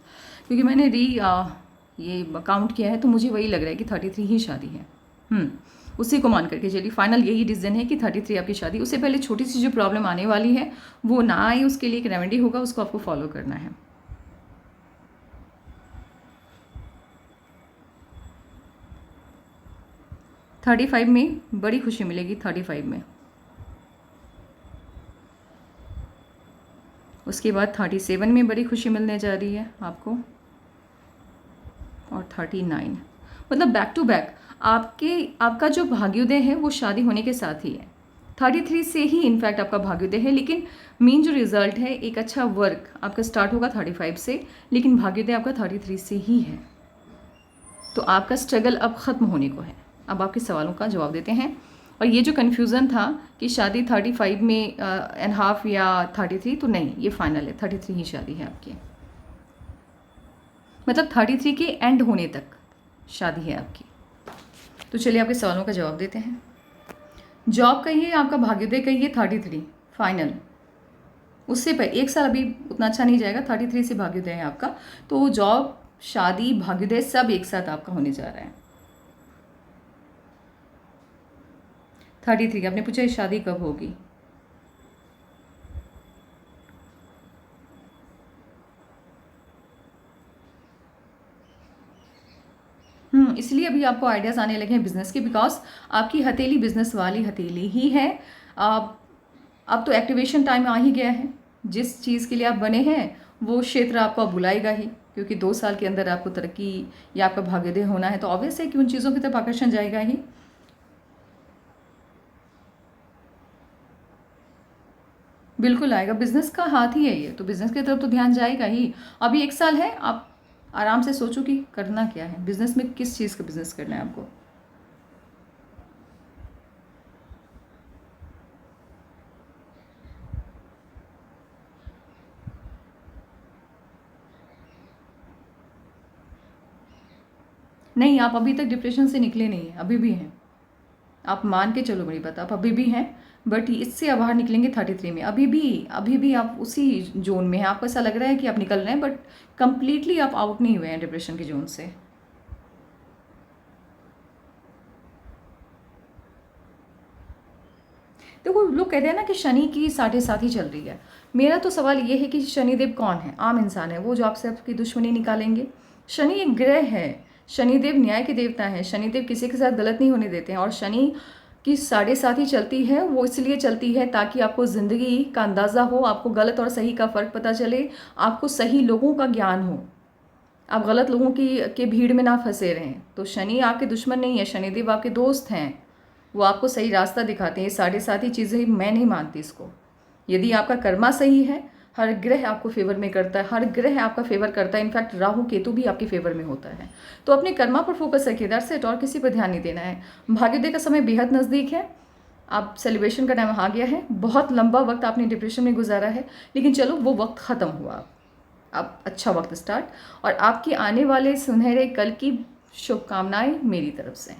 क्योंकि मैंने ये काउंट किया है तो मुझे वही लग रहा है कि 33 ही शादी है। उसी को मान करके चलिए, फाइनल यही डिसीजन है कि 33 आपकी शादी। उससे पहले छोटी सी जो प्रॉब्लम आने वाली है वो ना आए, उसके लिए एक रेमेडी होगा, उसको आपको फॉलो करना है। थर्टी 35 में बड़ी खुशी मिलेगी, 35 में। उसके बाद 37 में बड़ी खुशी मिलने जा रही है आपको, और 39, मतलब बैक टू बैक आपका जो भाग्योदय है वो शादी होने के साथ ही है। 33 से ही इनफैक्ट आपका भाग्योदय है, लेकिन मेन जो रिजल्ट है, एक अच्छा वर्क आपका स्टार्ट होगा 35 से, लेकिन भाग्योदय आपका 33 से ही है। तो आपका स्ट्रगल अब ख़त्म होने को है। अब आपके सवालों का जवाब देते हैं। और ये जो कन्फ्यूज़न था कि शादी 35 में एंड हाफ या 33, तो नहीं, ये फाइनल है, 33 ही शादी है आपकी, मतलब 33 के एंड होने तक शादी है आपकी। तो चलिए आपके सवालों का जवाब देते हैं। जॉब कहिए, आपका भाग्योदय कहिए, 33 फाइनल। उससे पर एक साल अभी उतना अच्छा नहीं जाएगा, 33 से भाग्योदय है आपका, तो जॉब, शादी, भाग्योदय सब एक साथ आपका होने जा रहा है। 33 आपने पूछा शादी कब होगी। इसलिए अभी आपको आइडियाज़ आने लगे हैं बिजनेस के, बिकॉज आपकी हथेली बिजनेस वाली हथेली ही है। अब तो एक्टिवेशन टाइम आ ही गया है। जिस चीज़ के लिए आप बने हैं वो क्षेत्र आपको बुलाएगा ही, क्योंकि 2 साल के अंदर आपको तरक्की या आपका भाग्योदय होना है, तो ऑब्वियस है कि उन चीज़ों की तरफ आकर्षण जाएगा ही। बिल्कुल आएगा, बिजनेस का हाथ ही है ये, तो बिजनेस की तरफ तो ध्यान जाएगा ही। अभी 1 साल है, आप आराम से सोचो कि करना क्या है बिजनेस में, किस चीज़ का बिजनेस करना है आपको। नहीं, आप अभी तक डिप्रेशन से निकले नहीं हैं, अभी भी हैं। आप मान के चलो, बड़ी बात, आप अभी भी हैं, बट इससे आप बाहर निकलेंगे 33 में। अभी भी आप उसी जोन में हैं। आपको ऐसा लग रहा है कि आप निकल रहे हैं, बट कंप्लीटली आप आउट नहीं हुए हैं डिप्रेशन के जोन से। देखो, लोग कहते हैं ना कि शनि की 7.5 ही चल रही है। मेरा तो सवाल ये है कि शनिदेव कौन है? आम इंसान है वो, जो आपसे आपकी दुश्मनी निकालेंगे। शनि एक ग्रह है, शनिदेव न्याय के देवता है, शनिदेव किसी के साथ गलत नहीं होने देते हैं। और शनि की 7.5 ही चलती है, वो इसलिए चलती है ताकि आपको ज़िंदगी का अंदाज़ा हो, आपको गलत और सही का फ़र्क पता चले, आपको सही लोगों का ज्ञान हो, आप गलत लोगों की के भीड़ में ना फंसे रहें। तो शनि आपके दुश्मन नहीं है, शनिदेव आपके दोस्त हैं, वो आपको सही रास्ता दिखाते हैं। 7.5 ही चीज़ें मैं नहीं मानती इसको। यदि आपका कर्मा सही है, हर ग्रह आपको फेवर में करता है, हर ग्रह आपका फेवर करता है। इनफैक्ट राहु केतु भी आपके फेवर में होता है। तो अपने कर्मा पर फोकस रखिए, दैट्स इट, और किसी पर ध्यान नहीं देना है। भाग्योदय का समय बेहद नज़दीक है, आप सेलिब्रेशन का टाइम आ गया है, बहुत लंबा वक्त आपने डिप्रेशन में गुजारा है, लेकिन चलो वो वक्त ख़त्म हुआ, अब अच्छा वक्त स्टार्ट, और आपके आने वाले सुनहरे कल की शुभकामनाएं मेरी तरफ से।